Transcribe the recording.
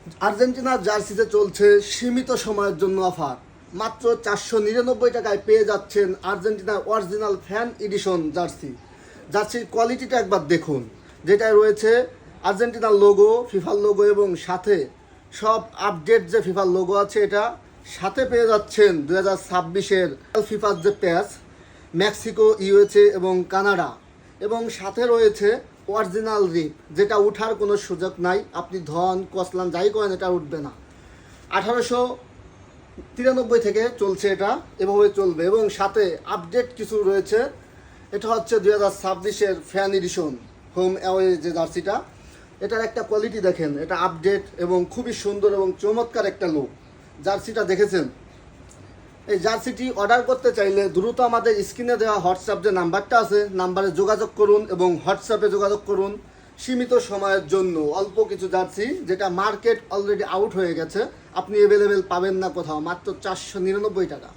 আর্জেন্টিনার জার্সিতে চলছে সীমিত সময়ের জন্য অফার। মাত্র 499 টাকায় পেয়ে যাচ্ছেন আর্জেন্টিনার অরিজিনাল ফ্যান এডিশন জার্সি। জার্সির কোয়ালিটিটা একবার দেখুন, যেটায় রয়েছে আর্জেন্টিনার লোগো, ফিফার লোগো এবং সাথে সব আপডেট যে ফিফার লোগো আছে এটা সাথে পেয়ে যাচ্ছেন 2026-এর ফিফার যে প্যাচ, মেক্সিকো, ইউএসএ এবং কানাডা, এবং সাথে রয়েছে অরিজিনাল রিপ, যেটা উঠার কোনো সুযোগ নাই। আপনি ধন কসলান যাই করেন এটা উঠবে না। 1893 থেকে চলছে, এটা এভাবে চলবে। এবং সাথে আপডেট কিছু রয়েছে। এটা হচ্ছে 2026-এর ফ্যান এডিশন হোম অ্যাওয়ে যে জার্সিটা, এটার একটা কোয়ালিটি দেখেন, এটা আপডেট এবং খুবই সুন্দর এবং চমৎকার একটা লুক। জার্সিটা দেখেছেন? এই জার্সিটি অর্ডার করতে চাইলে দ্রুত আমাদের স্ক্রিনে দেওয়া হোয়াটসঅ্যাপ যে নাম্বারটা আছে, নাম্বারে যোগাযোগ করুন এবং হোয়াটসঅ্যাপে যোগাযোগ করুন। সীমিত সময়ের জন্য অল্প কিছু জার্সি, যেটা মার্কেট অলরেডি আউট হয়ে গেছে, আপনি অ্যাভেলেবেল পাবেন না কোথাও, মাত্র 499 টাকা।